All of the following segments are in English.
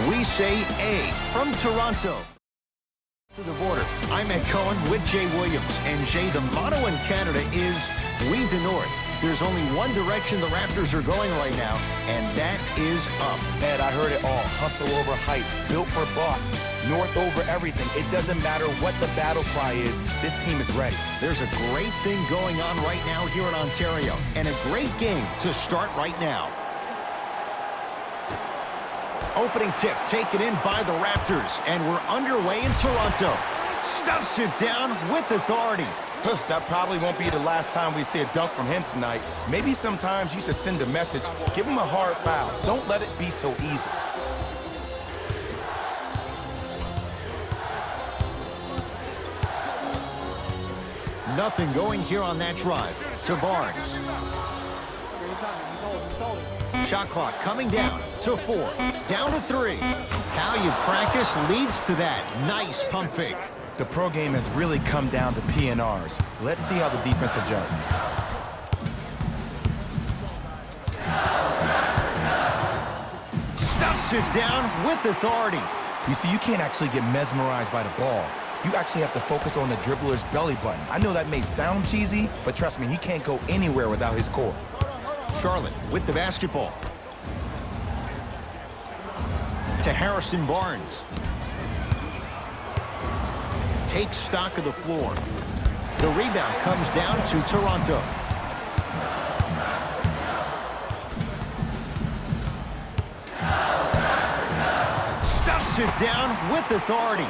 We say A from Toronto. To the border, I'm Ed Cohen with Jay Williams. And Jay, the motto in Canada is We the North. There's only one direction the Raptors are going right now, and that is up. Ed, I heard it all. Hustle over hype. Built for buck. North over everything. It doesn't matter what the battle cry is. This team is ready. There's a great thing going on right now here in Ontario, and a great game to start right now. Opening tip taken in by the Raptors, and we're underway in Toronto. Stuffs it down with authority. That probably won't be the last time we see a dunk from him tonight. Maybe sometimes you should send a message. Give him a hard foul. Don't let it be so easy. Nothing going here on that drive. To Barnes. Shot clock coming down to 4. Down to 3. How you practice leads to that. Nice pump fake. The pro game has really come down to P&Rs. Let's see how the defense adjusts. Stuffs it down with authority. You see, you can't actually get mesmerized by the ball. You actually have to focus on the dribbler's belly button. I know that may sound cheesy, but trust me, he can't go anywhere without his core. Charlotte with the basketball. To Harrison Barnes. Takes stock of the floor. The rebound comes down to Toronto. Stuffs it down with authority.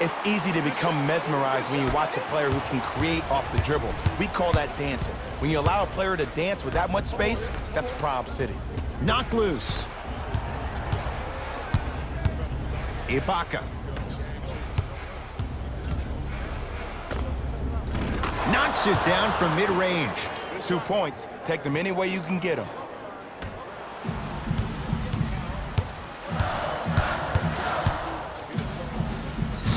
It's easy to become mesmerized when you watch a player who can create off the dribble. We call that dancing. When you allow a player to dance with that much space, that's Prob City. Knocked loose. Ibaka. Knocks it down from mid-range. 2 points. Take them any way you can get them.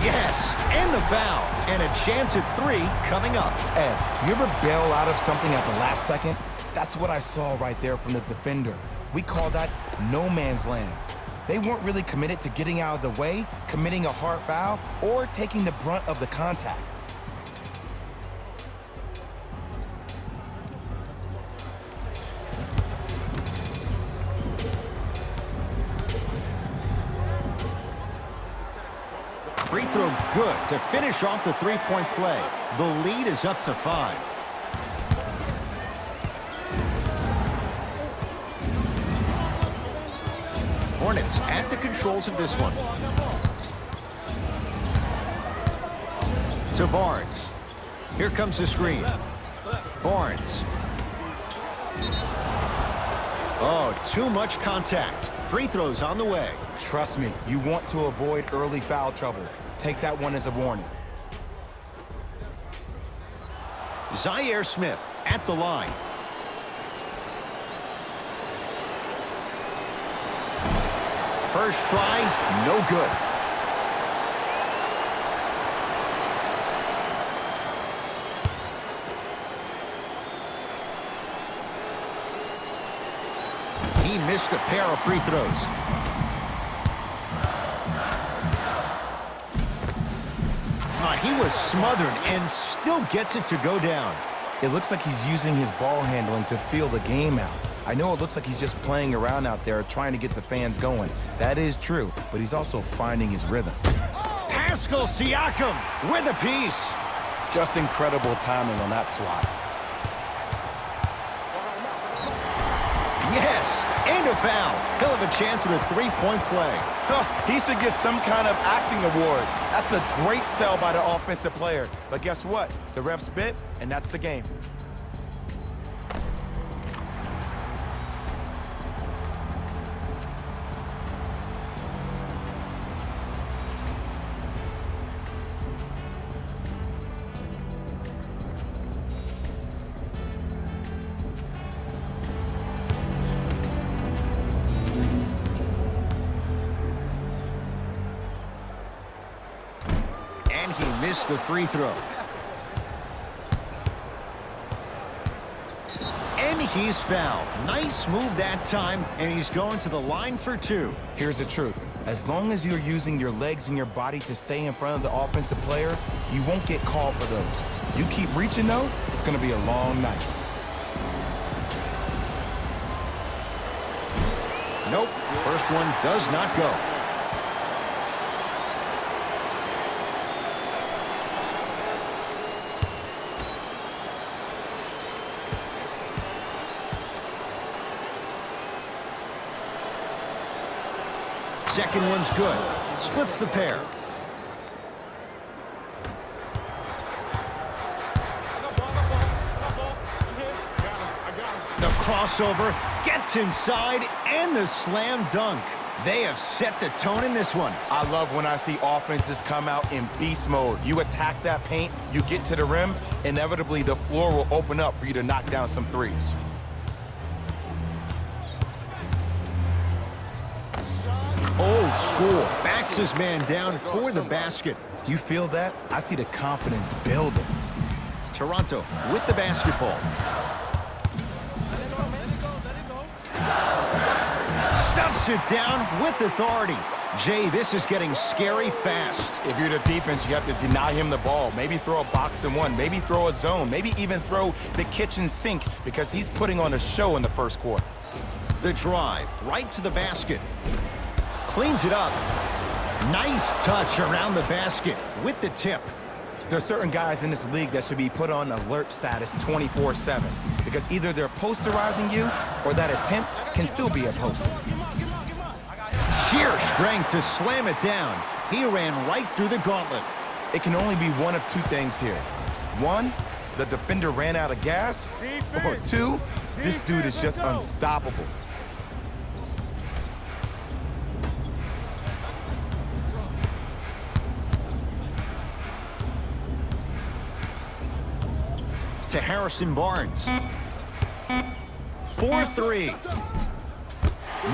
Yes, and the foul. And a chance at 3 coming up. Ed, you ever bail out of something at the last second? That's what I saw right there from the defender. We call that no man's land. They weren't really committed to getting out of the way, committing a hard foul, or taking the brunt of the contact. Free throw good to finish off the three-point play. The lead is up to 5. Hornets at the controls of this one. To Barnes. Here comes the screen. Barnes. Oh, too much contact. Free throws on the way. Trust me, you want to avoid early foul trouble. Take that one as a warning. Zaire Smith at the line. First try, no good. He missed a pair of free throws. He was smothered and still gets it to go down. It looks like he's using his ball handling to feel the game out. I know it looks like he's just playing around out there trying to get the fans going. That is true, but he's also finding his rhythm. Pascal Siakam with a piece. Just incredible timing on that swat. Yes, and a foul. He'll have a chance at a three-point play. He should get some kind of acting award. That's a great sell by the offensive player. But guess what? The refs bit, and that's the game. And he missed the free throw. And he's fouled. Nice move that time, and he's going to the line for 2. Here's the truth. As long as you're using your legs and your body to stay in front of the offensive player, you won't get called for those. You keep reaching, though, it's going to be a long night. Nope, first one does not go. Second one's good. Splits the pair. The crossover gets inside and the slam dunk. They have set the tone in this one. I love when I see offenses come out in beast mode. You attack that paint, you get to the rim, inevitably the floor will open up for you to knock down some threes. Old school. Backs his man down for the basket. You feel that? I see the confidence building. Toronto with the basketball. Stuffs it down with authority. Jay, this is getting scary fast. If you're the defense, you have to deny him the ball. Maybe throw a box and one. Maybe throw a zone. Maybe even throw the kitchen sink because he's putting on a show in the first quarter. The drive right to the basket. Cleans it up. Nice touch around the basket with the tip. There are certain guys in this league that should be put on alert status 24/7 because either they're posterizing you or that attempt can still be a poster. Sheer strength to slam it down. He ran right through the gauntlet. It can only be one of two things here. One, the defender ran out of gas, or two, this dude is just unstoppable. To Harrison Barnes. 4-3.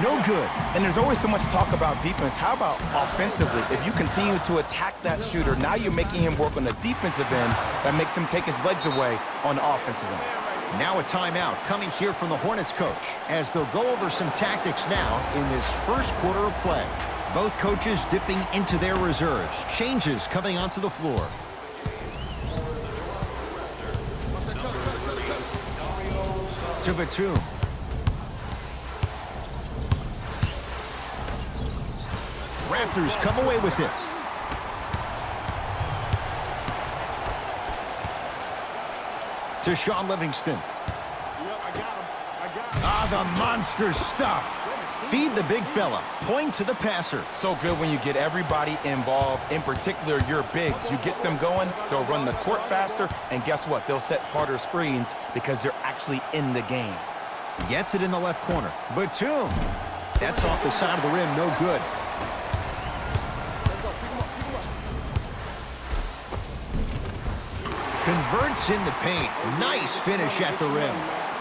No good. And there's always so much talk about defense. How about offensively? If you continue to attack that shooter, now you're making him work on the defensive end. That makes him take his legs away on the offensive end. Now a timeout coming here from the Hornets coach as they'll go over some tactics now in this first quarter of play. Both coaches dipping into their reserves. Changes coming onto the floor. To Batum. Raptors come away with it. To Sean Livingston. The monster stuff. Feed the big fella. Point to the passer. So good when you get everybody involved, in particular your bigs. You get them going, they'll run the court faster, and guess what? They'll set harder screens because they're actually in the game. Gets it in the left corner. Batum. That's off the side of the rim. No good. Converts in the paint. Nice finish at the rim.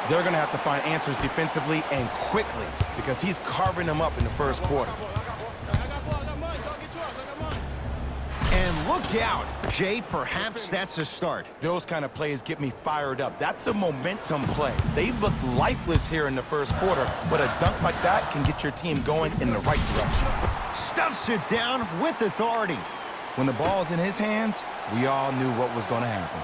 They're going to have to find answers defensively and quickly because he's carving them up in the first quarter. And look out. Jay, perhaps that's a start. Those kind of plays get me fired up. That's a momentum play. They look lifeless here in the first quarter, but a dunk like that can get your team going in the right direction. Stuffs it down with authority. When the ball's in his hands, we all knew what was going to happen.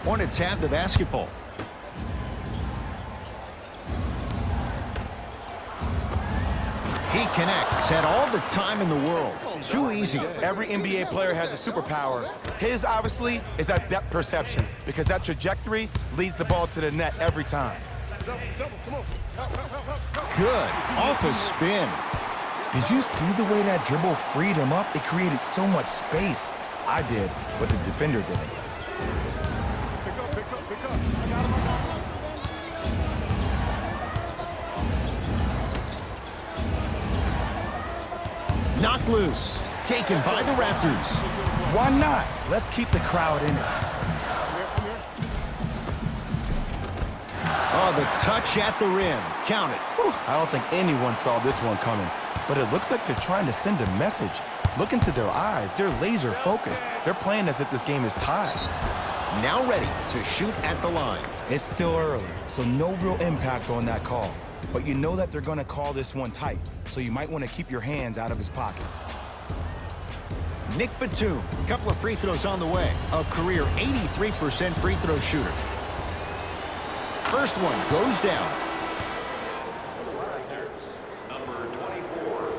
Hornets have the basketball. He connects, had all the time in the world. Too easy. Every NBA player has a superpower. His, obviously, is that depth perception because that trajectory leads the ball to the net every time. Good. Off a spin. Did you see the way that dribble freed him up? It created so much space. I did, but the defender didn't. Knocked loose. Taken by the Raptors. Why not? Let's keep the crowd in it. Oh, the touch at the rim. Count it. Whew, I don't think anyone saw this one coming, but it looks like they're trying to send a message. Look into their eyes. They're laser focused. They're playing as if this game is tied. Now ready to shoot at the line. It's still early, so no real impact on that call. but you know that they're going to call this one tight, so you might want to keep your hands out of his pocket. Nick Batum, a couple of free throws on the way. A career 83% free throw shooter. First one goes down. Number 24.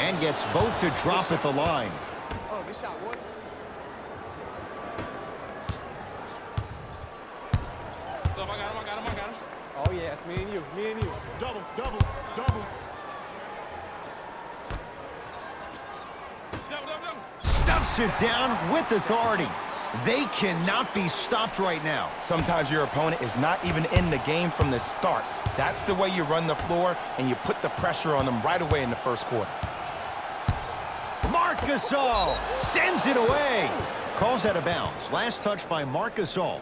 And gets both to drop at the line. Oh, good shot, boy. I got him. Oh, yeah, it's me and you. Double. Stuffs it down with authority. They cannot be stopped right now. Sometimes your opponent is not even in the game from the start. That's the way you run the floor, and you put the pressure on them right away in the first quarter. Marc Gasol sends it away. Calls out of bounds. Last touch by Marc Gasol.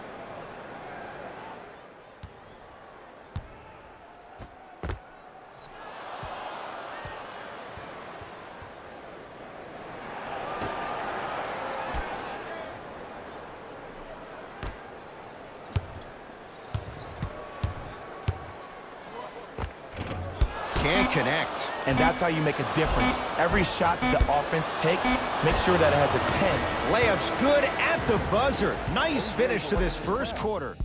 Can't connect. And that's how you make a difference. Every shot the offense takes, make sure that it has a 10. Layup's good at the buzzer. Nice finish to this first quarter.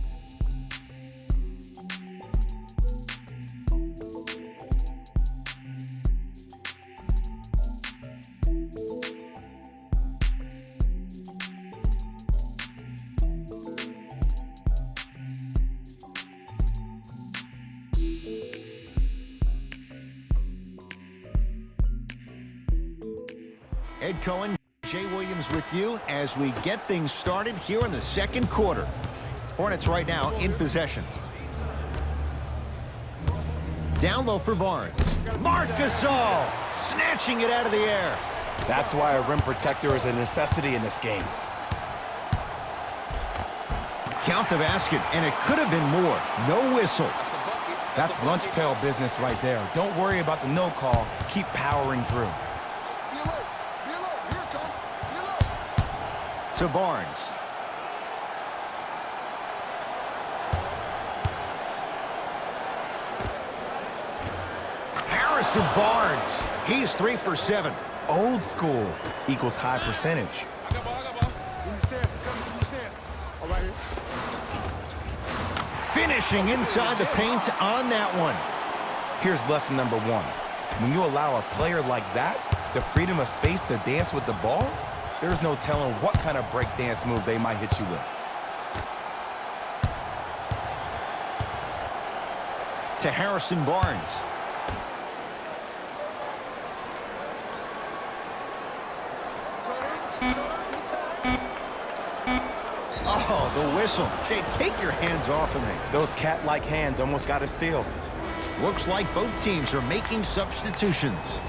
Ed Cohen, Jay Williams with you as we get things started here in the second quarter. Hornets right now in possession. Down low for Barnes. Marc Gasol snatching it out of the air. That's why a rim protector is a necessity in this game. Count the basket, and it could have been more. No whistle. That's lunch pail business right there. Don't worry about the no call. Keep powering through. To Barnes. Harrison Barnes. He's 3 for 7. Old school equals high percentage. I got ball. In the stands, he's coming from the stands. All right, here. Finishing inside the paint on that one. Here's lesson number one. When you allow a player like that the freedom of space to dance with the ball, there's no telling what kind of breakdance move they might hit you with. To Harrison Barnes. Oh, the whistle. Jay, take your hands off of me. Those cat-like hands almost got a steal. Looks like both teams are making substitutions.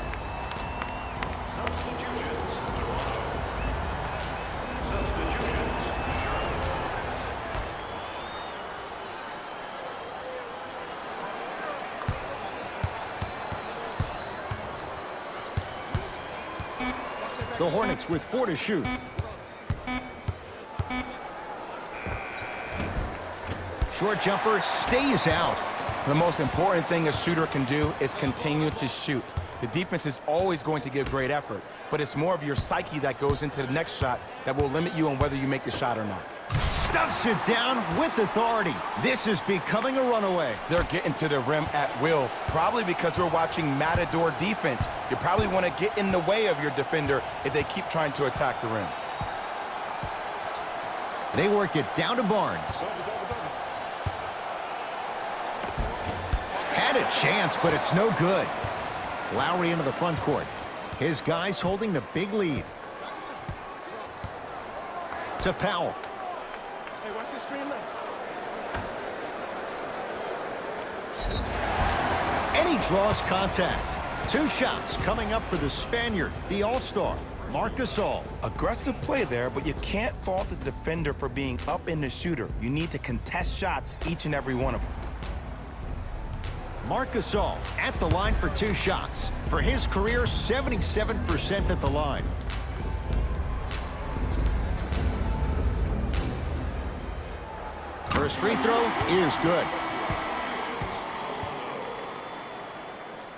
The Hornets with 4 to shoot. Short jumper stays out. The most important thing a shooter can do is continue to shoot. The defense is always going to give great effort, but it's more of your psyche that goes into the next shot that will limit you on whether you make the shot or not. Stuffs it down with authority. This is becoming a runaway. They're getting to the rim at will, probably because we're watching Matador defense. You probably want to get in the way of your defender if they keep trying to attack the rim. They work it down to Barnes. Had a chance, but it's no good. Lowry into the front court. His guys holding the big lead. To Powell. Hey, watch this screen left. And he draws contact. 2 shots coming up for the Spaniard, the All-Star, Marc Gasol. Aggressive play there, but you can't fault the defender for being up in the shooter. You need to contest shots, each and every one of them. Marc Gasol at the line for 2 shots. For his career, 77% at the line. First free throw is good.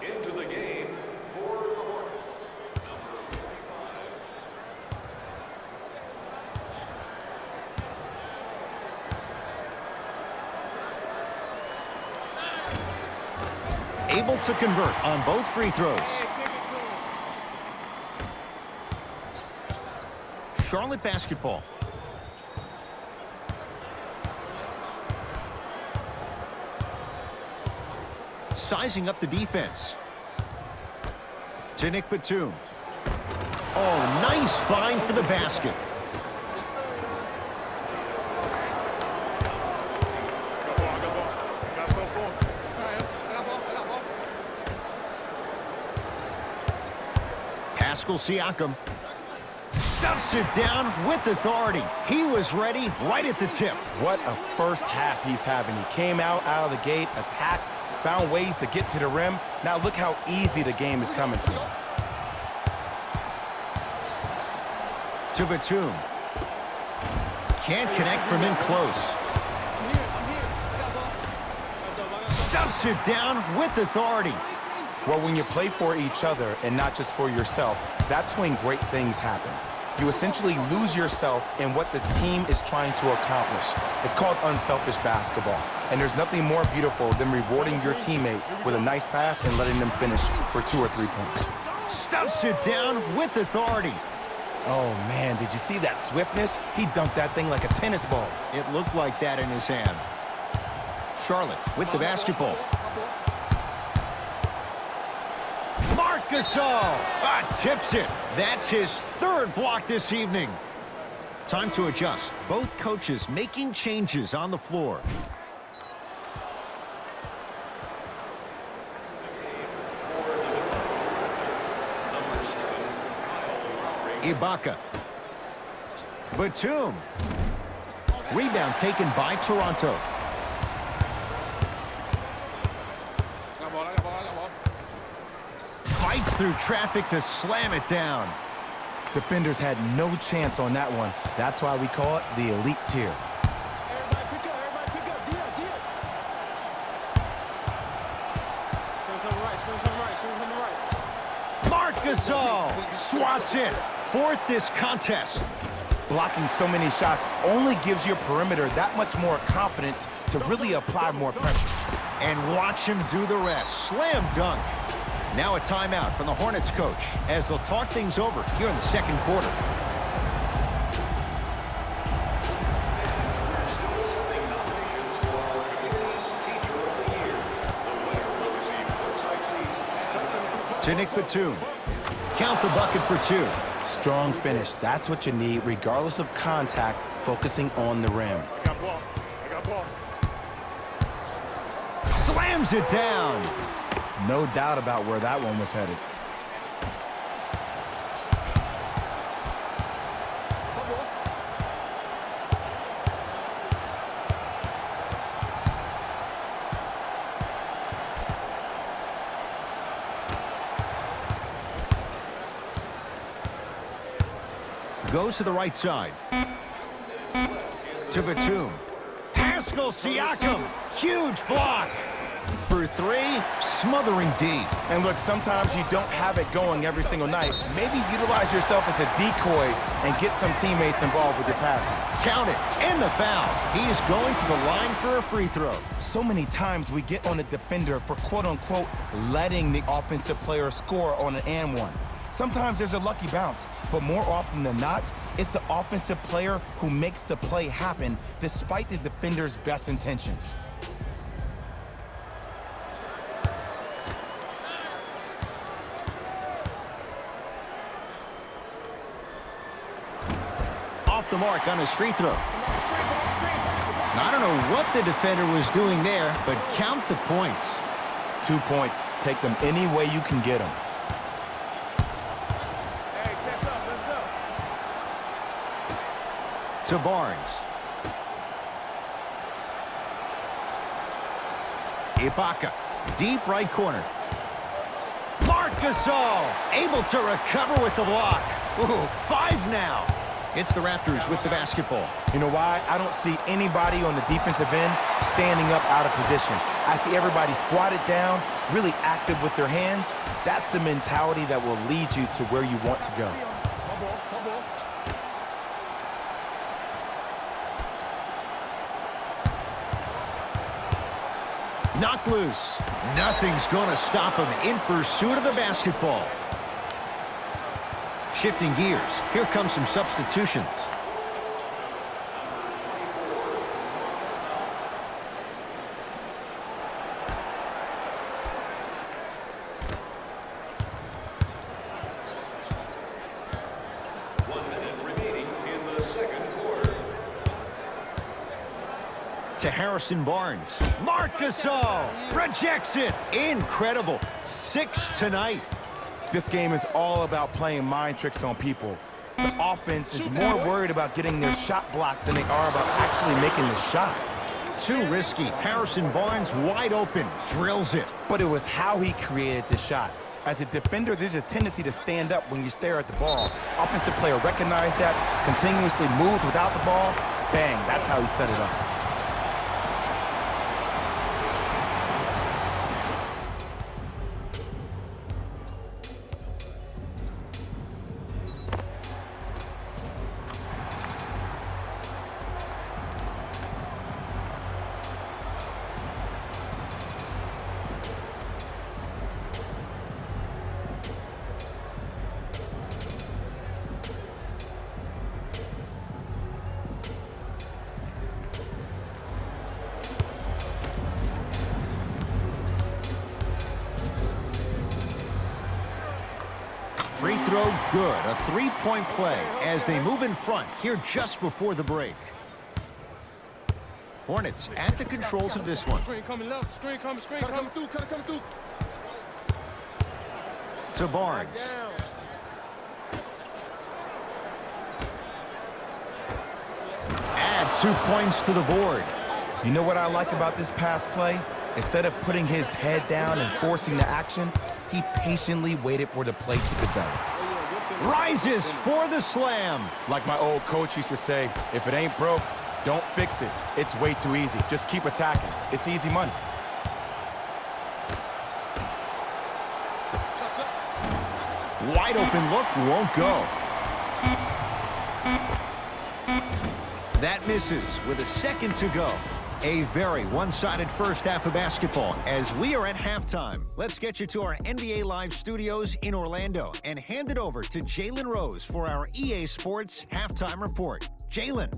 Into the game for the Hornets, number 45. Able to convert on both free throws. Charlotte basketball. Sizing up the defense. To Nick Batum. Oh, nice find for the basket. Got some for him. I got ball. Pascal Siakam stuffs it down with authority. He was ready right at the tip. What a first half he's having. He came out of the gate, attacked, found ways to get to the rim. Now look how easy the game is coming to him. To Batum. Can't connect from in close. I'm here. I got ball. Stuffs it down with authority. Well, when you play for each other and not just for yourself, that's when great things happen. You essentially lose yourself in what the team is trying to accomplish. It's called unselfish basketball. And there's nothing more beautiful than rewarding your teammate with a nice pass and letting them finish for 2 or 3 points. Stuffs it down with authority. Oh, man, did you see that swiftness? He dunked that thing like a tennis ball. It looked like that in his hand. Charlotte with the basketball. Marc Gasol tips it. That's his 3rd block this evening. Time to adjust. Both coaches making changes on the floor. Ibaka. Batum. Rebound taken by Toronto. I got ball. Fights through traffic to slam it down. Defenders had no chance on that one. That's why we call it the elite tier. Everybody pick up. Dia. Swing from the right. Marc Gasol swats it. 4th this contest. Blocking so many shots only gives your perimeter that much more confidence to really apply more pressure. And watch him do the rest. Slam dunk. Now a timeout from the Hornets coach as they'll talk things over here in the 2nd quarter. We're still accepting nominations for our community's Teacher of the Year. The winner will receive courtside seats. To Nick Batum. Count the bucket for 2. Strong finish. That's what you need, regardless of contact, focusing on the rim. I got ball. Slams it down. No doubt about where that one was headed. Goes to the right side. To Batum. Pascal Siakam. Huge block. For 3, smothering D. And look, sometimes you don't have it going every single night. Maybe utilize yourself as a decoy and get some teammates involved with your passing. Count it. And the foul. He is going to the line for a free throw. So many times we get on the defender for quote-unquote letting the offensive player score on an and one. Sometimes there's a lucky bounce, but more often than not, it's the offensive player who makes the play happen despite the defender's best intentions. Off the mark on his free throw. I don't know what the defender was doing there, but count the points. 2 points. Take them any way you can get them. Hey, check up. Let's go. To Barnes. Ibaka, deep right corner. Marc Gasol, able to recover with the block. Ooh, 5 now. It's the Raptors with the basketball. You know why? I don't see anybody on the defensive end standing up out of position. I see everybody squatted down, really active with their hands. That's the mentality that will lead you to where you want to go. Knocked loose. Nothing's going to stop him in pursuit of the basketball. Shifting gears. Here come some substitutions. To Harrison Barnes. Marc Gasol rejects it. Incredible. 6 tonight. This game is all about playing mind tricks on people. The offense is more worried about getting their shot blocked than they are about actually making the shot. Too risky. Harrison Barnes wide open. Drills it. But it was how he created the shot. As a defender, there's a tendency to stand up when you stare at the ball. Offensive player recognized that, continuously moved without the ball. Bang, that's how he set it up. Free throw good. A three-point play as they move in front here just before the break. Hornets at the controls of this one. Screen coming left. Screen coming through. Cut it coming through. To Barnes. Add 2 points to the board. You know what I like about this pass play? Instead of putting his head down and forcing the action, he patiently waited for the play to develop. Rises for the slam. Like my old coach used to say, if it ain't broke, don't fix it. It's way too easy. Just keep attacking. It's easy money. Wide open look won't go. That misses with a second to go. A very one-sided first half of basketball as we are at halftime. Let's get you to our NBA Live studios in Orlando and hand it over to Jalen Rose for our EA Sports Halftime Report. Jalen.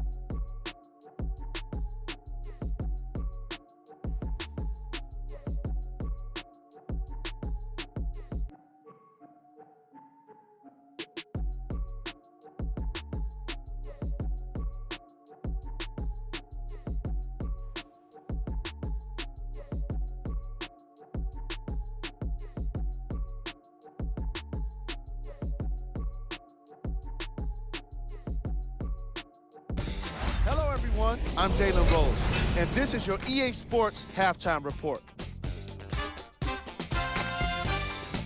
Hello, everyone. I'm Jalen Rose, and this is your EA Sports Halftime Report.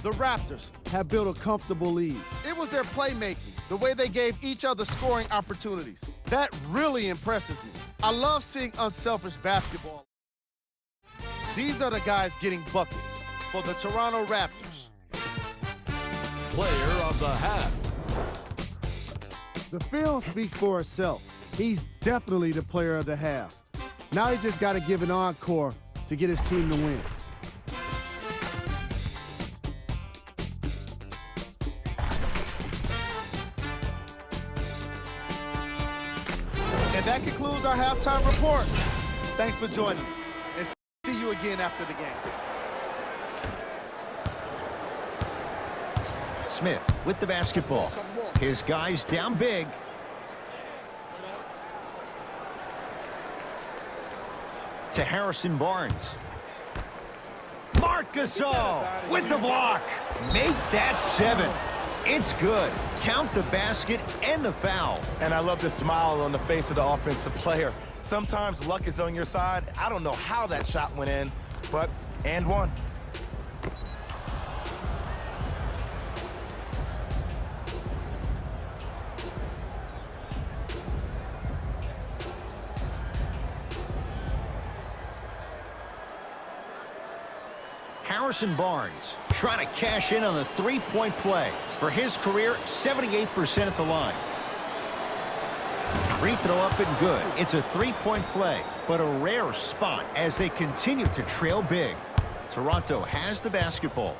The Raptors have built a comfortable lead. It was their playmaking, the way they gave each other scoring opportunities. That really impresses me. I love seeing unselfish basketball. These are the guys getting buckets for the Toronto Raptors. Player of the half. The film speaks for itself. He's definitely the player of the half. Now he just got to give an encore to get his team to win. And that concludes our halftime report. Thanks for joining us, and see you again after the game. Smith with the basketball. His guys down big. To Harrison Barnes. Marc Gasol with the block. Make that 7. It's good. Count the basket and the foul. And I love the smile on the face of the offensive player. Sometimes luck is on your side. I don't know how that shot went in, but and one. Harrison Barnes trying to cash in on the three-point play. For his career, 78% at the line. Free throw up and good. It's a three-point play, but a rare spot as they continue to trail big. Toronto has the basketball.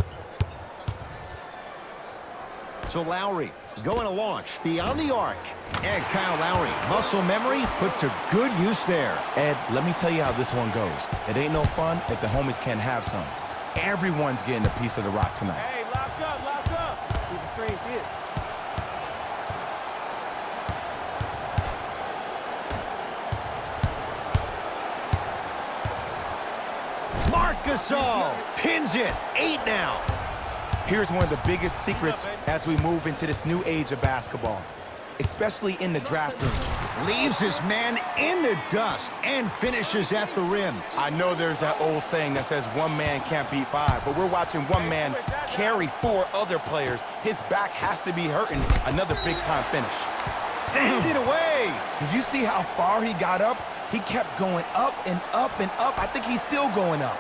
So Lowry going to launch beyond the arc. And Kyle Lowry, muscle memory put to good use there. Ed, let me tell you how this one goes. It ain't no fun if the homies can't have some. Everyone's getting a piece of the rock tonight. Hey, lock up, lock up. See the screen, see it. Marc Gasol pins it. 8 now. Here's one of the biggest secrets as we move into this new age of basketball, especially in the draft room. Leaves his man in the dust and finishes at the rim. I know there's that old saying that says one man can't beat five, but we're watching one man carry 4 other players. His back has to be hurting. Another big-time finish. Sent it away. Did you see how far he got up? He kept going up and up and up. I think he's still going up.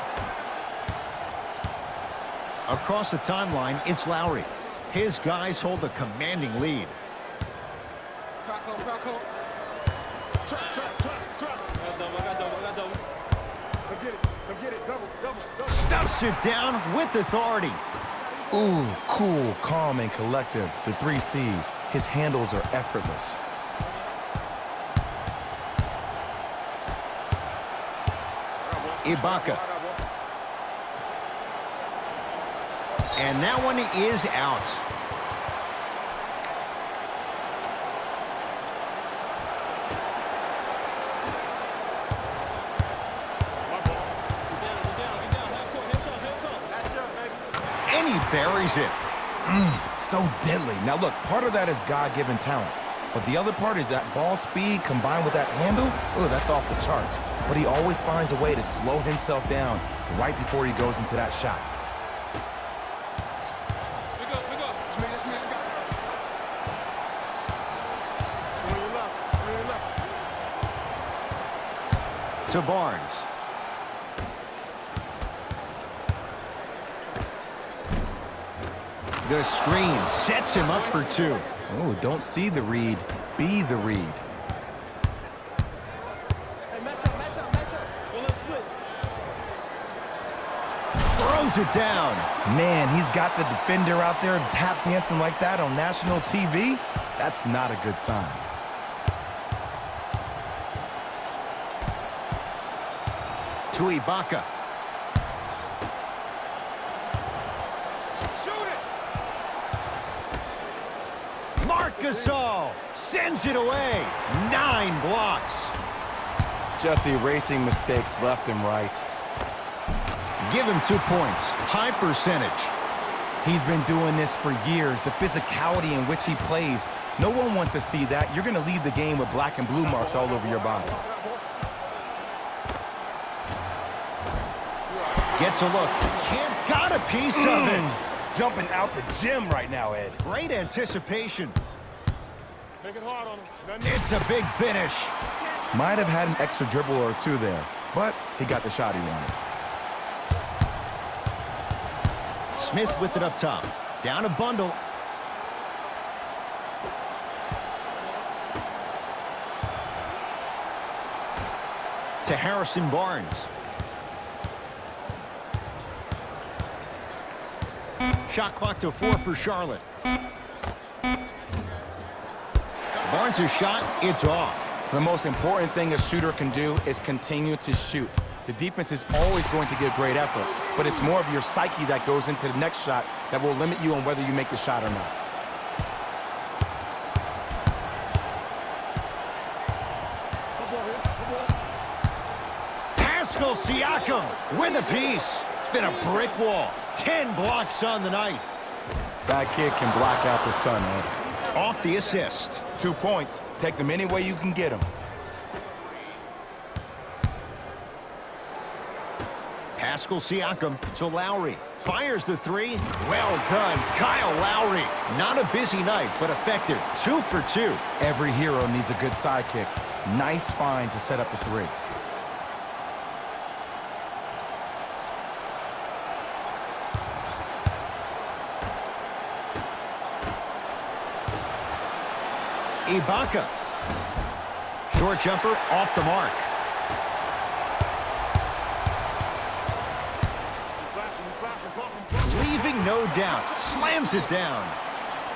Across the timeline, it's Lowry. His guys hold a commanding lead. Crowd call. Trap. I got double. Come get it. Double. Stuffs it down with authority. Ooh, cool, calm, and collective. The 3 C's. His handles are effortless. Ibaka. And that one is out. And he buries it. So deadly. Now look, part of that is God-given talent. But the other part is that ball speed combined with that handle. Oh, that's off the charts. But he always finds a way to slow himself down right before he goes into that shot. It's me. I got it. It's on your left. To Barnes. The screen sets him up for 2. Oh, don't see the read, be the read. Hey, match up. Throws it down. Man, he's got the defender out there tap dancing like that on national TV. That's not a good sign. To Ibaka. Shoot it. Marc Gasol sends it away. 9 blocks. Just erasing mistakes left and right. Give him 2 points. High percentage. He's been doing this for years. The physicality in which he plays. No one wants to see that. You're going to leave the game with black and blue marks all over your body. Gets a look. Got a piece of it. Jumping out the gym right now, Ed. Great anticipation. Make it hard on him. It's a big finish. Might have had an extra dribble or 2 there, but he got the shot he wanted. Smith with it up top. Down a bundle. To Harrison Barnes. Shot clock to 4 for Charlotte. Barnes' shot, it's off. The most important thing a shooter can do is continue to shoot. The defense is always going to give great effort, but it's more of your psyche that goes into the next shot that will limit you on whether you make the shot or not. Pascal Siakam with a piece. It's been a brick wall. 10 blocks on the night. That kid can block out the sun, Ed. Off the assist. 2 points. Take them any way you can get them. Pascal Siakam to Lowry. Fires the 3. Well done, Kyle Lowry. Not a busy night, but effective. 2 for 2. Every hero needs a good sidekick. Nice find to set up the 3. Ibaka. Short jumper off the mark. Leaving no doubt. Slams it down.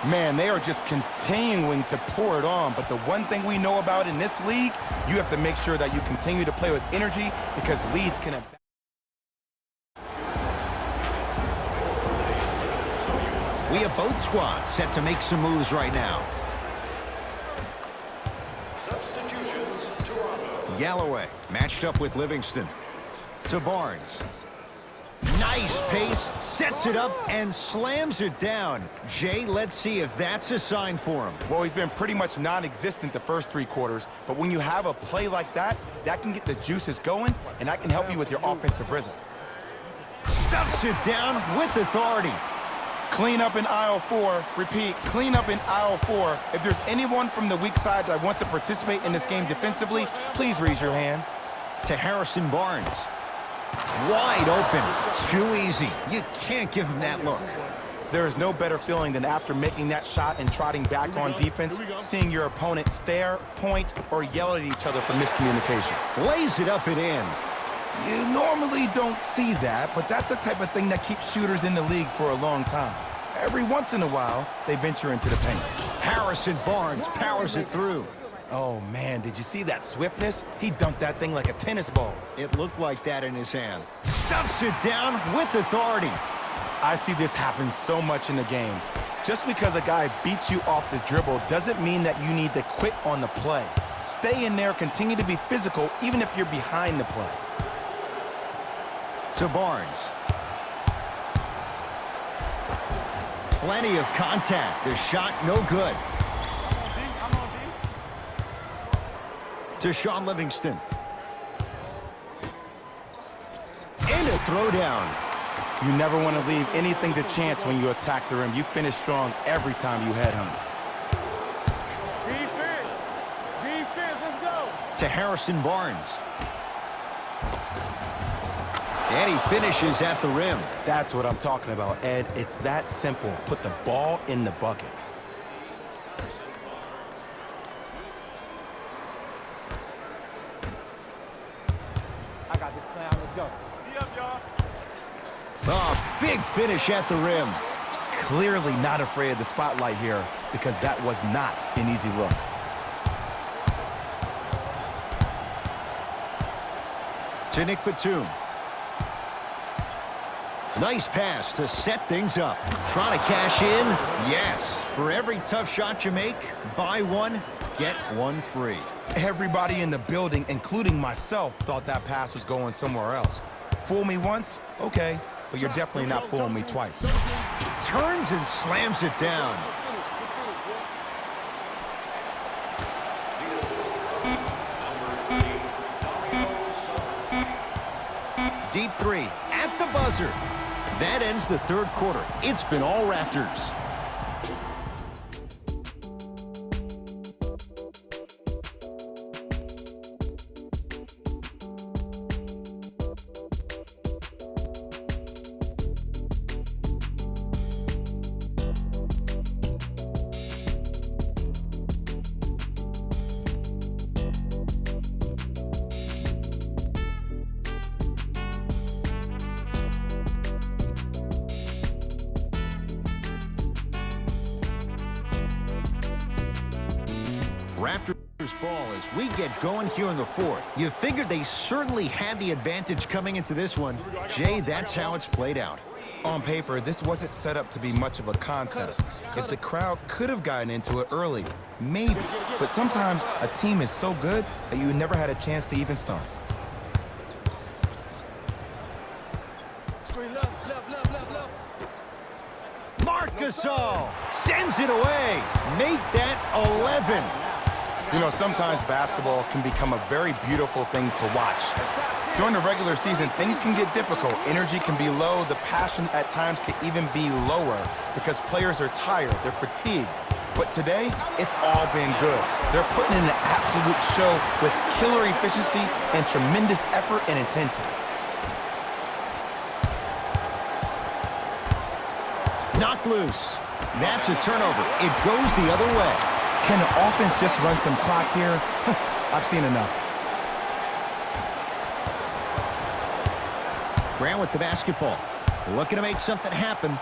Man, they are just continuing to pour it on. But the one thing we know about in this league, you have to make sure that you continue to play with energy because leads can... We have both squads set to make some moves right now. Substitutions, Toronto. Galloway matched up with Livingston. To Barnes. Nice pace, sets it up, and slams it down. Jay, let's see if that's a sign for him. Well, he's been pretty much non-existent the first 3 quarters, but when you have a play like that, that can get the juices going, and that can help you with your offensive rhythm. Stuffs it down with authority. Clean up in aisle 4. Repeat, clean up in aisle 4. If there's anyone from the weak side that wants to participate in this game defensively, please raise your hand. To Harrison Barnes. Wide open. Too easy. You can't give him that look. There is no better feeling than after making that shot and trotting back on defense, seeing your opponent stare, point, or yell at each other for miscommunication. Lays it up and in. You normally don't see that, but that's the type of thing that keeps shooters in the league for a long time. Every once in a while, they venture into the paint. Harrison Barnes powers it through. Oh, man, did you see that swiftness? He dunked that thing like a tennis ball. It looked like that in his hand. Stuffs it down with authority. I see this happen so much in the game. Just because a guy beats you off the dribble doesn't mean that you need to quit on the play. Stay in there, continue to be physical, even if you're behind the play. To Barnes. Plenty of contact. The shot no good. To Sean Livingston. And a throwdown. You never want to leave anything to chance when you attack the rim. You finish strong every time you headhunt. Defense, let's go. To Harrison Barnes. And he finishes at the rim. That's what I'm talking about, Ed. It's that simple. Put the ball in the bucket. I got this plan. Let's go. Oh, big finish at the rim. Clearly not afraid of the spotlight here because that was not an easy look. To Nick Batum. Nice pass to set things up. Trying to cash in. Yes. For every tough shot you make, buy one, get one free. Everybody in the building, including myself, thought that pass was going somewhere else. Fool me once? Okay. But you're definitely not fooling me twice. Turns and slams it down. Deep 3 at the buzzer. That ends the 3rd quarter. It's been all Raptors. Raptors ball as we get going here in the 4th. You figured they certainly had the advantage coming into this one. Jay, that's how it's played out. On paper, this wasn't set up to be much of a contest. If the crowd could have gotten into it early, maybe. But sometimes a team is so good that you never had a chance to even start. Marc Gasol sends it away. Make that 11. You know, sometimes basketball can become a very beautiful thing to watch. During the regular season, things can get difficult. Energy can be low. The passion at times can even be lower because players are tired. They're fatigued. But today, it's all been good. They're putting in an absolute show with killer efficiency and tremendous effort and intensity. Knocked loose. That's a turnover. It goes the other way. Can the offense just run some clock here? I've seen enough. Grant with the basketball. Looking to make something happen.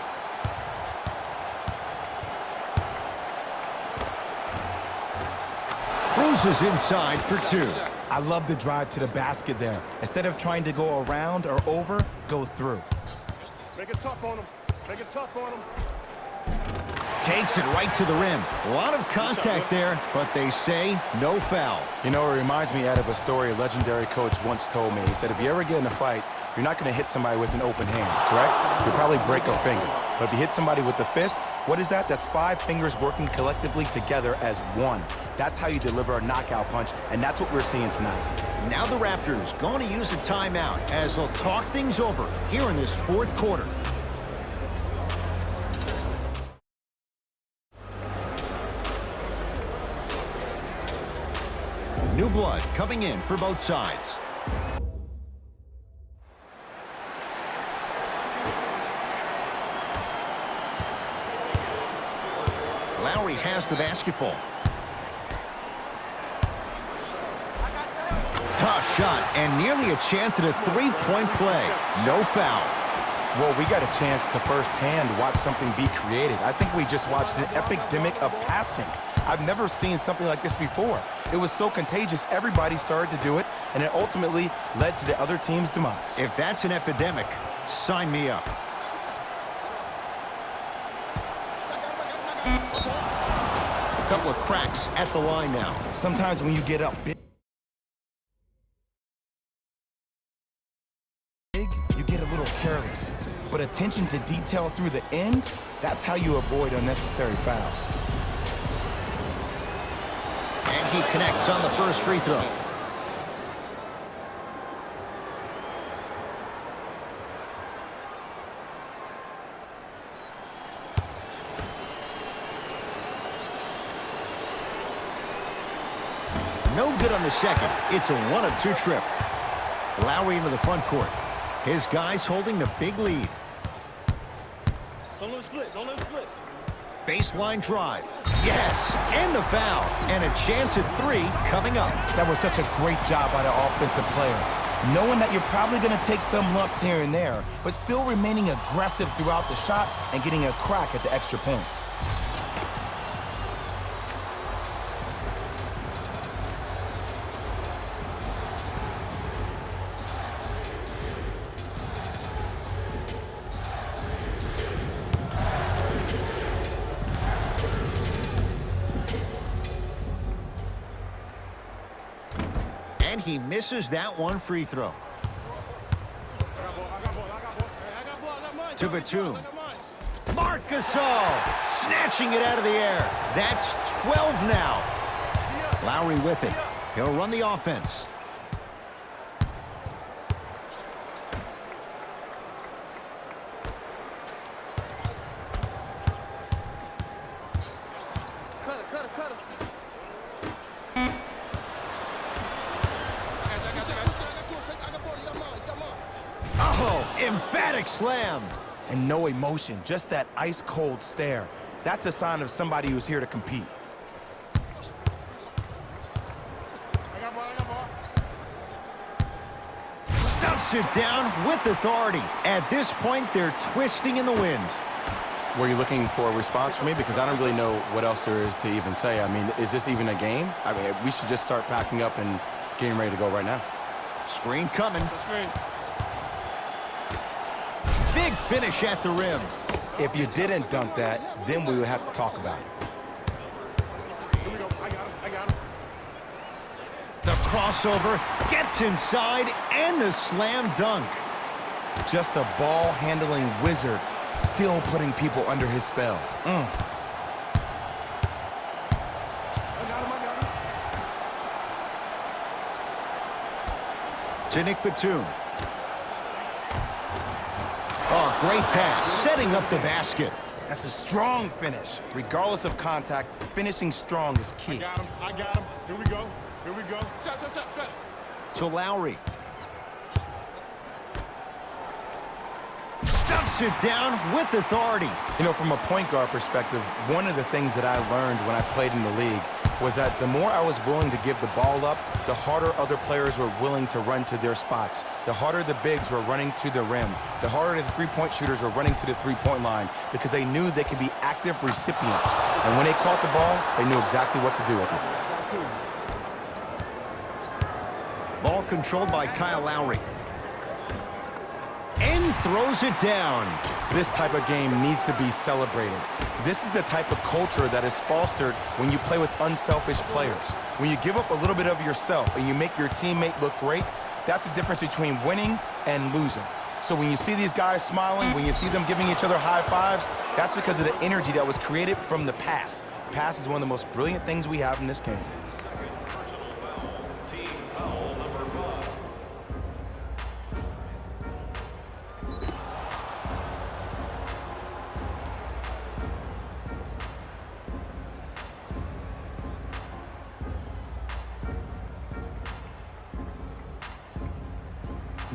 Cruises inside for two. I love the drive to the basket there. Instead of trying to go around or over, go through. Make it tough on him. Make it tough on him. Takes it right to the rim. A lot of contact there, but they say no foul. You know, it reminds me of a story a legendary coach once told me. He said, if you ever get in a fight, you're not going to hit somebody with an open hand, correct? You'll probably break a finger. But if you hit somebody with the fist, what is that? That's 5 fingers working collectively together as one. That's how you deliver a knockout punch, and that's what we're seeing tonight. Now the Raptors going to use a timeout as they'll talk things over here in this fourth quarter. New blood coming in for both sides. Lowry has the basketball. Tough shot and nearly a chance at a three-point play. No foul. Well, we got a chance to firsthand watch something be created. I think we just watched an epidemic of passing. I've never seen something like this before. It was so contagious, everybody started to do it, and it ultimately led to the other team's demise. If that's an epidemic, sign me up. A couple of cracks at the line now. Sometimes when you get up big, you get a little careless. But attention to detail through the end, that's how you avoid unnecessary fouls. And he connects on the first free throw. No good on the second. It's a 1-of-2 trip. Lowry into the front court. His guys holding the big lead. Don't let him split. Don't let him split. Baseline drive. Yes, and the foul. And a chance at 3 coming up. That was such a great job by the offensive player. Knowing that you're probably going to take some lumps here and there, but still remaining aggressive throughout the shot and getting a crack at the extra point. And he misses that one free throw. To Batum. Marc Gasol snatching it out of the air. That's 12 now. Lowry with it. He'll run the offense. Oh, emphatic slam. And no emotion, just that ice-cold stare. That's a sign of somebody who's here to compete. Stuffs it down with authority. At this point, they're twisting in the wind. Were you looking for a response from me? Because I don't really know what else there is to even say. I mean, is this even a game? I mean, we should just start packing up and getting ready to go right now. Screen coming. Big finish at the rim. If you didn't dunk that, then we would have to talk about it. Here we go. I got him. The crossover gets inside and the slam dunk. Just a ball-handling wizard, still putting people under his spell. I got him. To Nick Batum. Oh, great pass, setting up the basket. That's a strong finish. Regardless of contact, finishing strong is key. I got him. Here we go. Shot. To Lowry. Stuffs it down with authority. You know, from a point guard perspective, one of the things that I learned when I played in the league was that the more I was willing to give the ball up, the harder other players were willing to run to their spots. The harder the bigs were running to the rim. The harder the three-point shooters were running to the three-point line because they knew they could be active recipients. And when they caught the ball, they knew exactly what to do with it. Ball controlled by Kyle Lowry. And throws it down. This type of game needs to be celebrated. This is the type of culture that is fostered when you play with unselfish players. When you give up a little bit of yourself and you make your teammate look great, that's the difference between winning and losing. So when you see these guys smiling, when you see them giving each other high fives, that's because of the energy that was created from the pass. Pass is one of the most brilliant things we have in this game.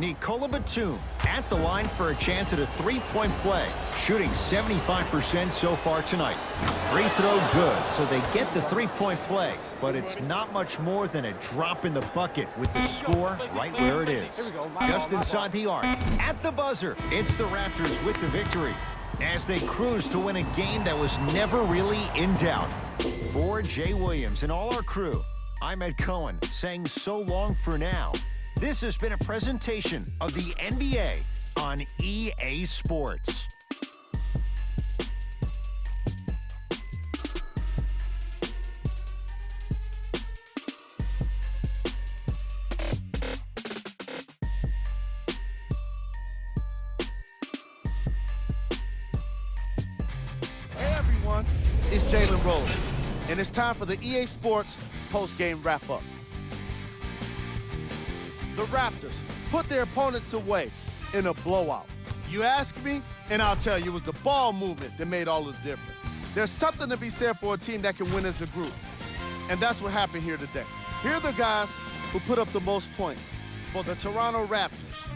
Nikola Batum at the line for a chance at a three-point play, shooting 75% so far tonight. Free throw good, so they get the three-point play, but it's not much more than a drop in the bucket with the score right where it is. Just inside the arc, at the buzzer, it's the Raptors with the victory as they cruise to win a game that was never really in doubt. For Jay Williams and all our crew, I'm Ed Cohen saying so long for now. This has been a presentation of the NBA on EA Sports. Hey everyone, it's Jalen Rose, and it's time for the EA Sports post-game wrap-up. The Raptors put their opponents away in a blowout. You ask me, and I'll tell you, it was the ball movement that made all the difference. There's something to be said for a team that can win as a group, and that's what happened here today. Here are the guys who put up the most points for the Toronto Raptors.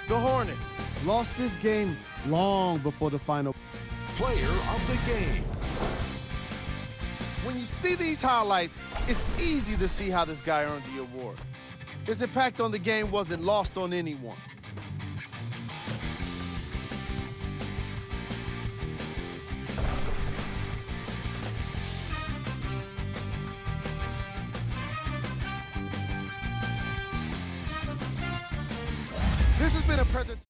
The Hornets Lost this game long before the final. Player of the game. When you see these highlights, it's easy to see how this guy earned the award. His impact on the game wasn't lost on anyone. This has been a presentation.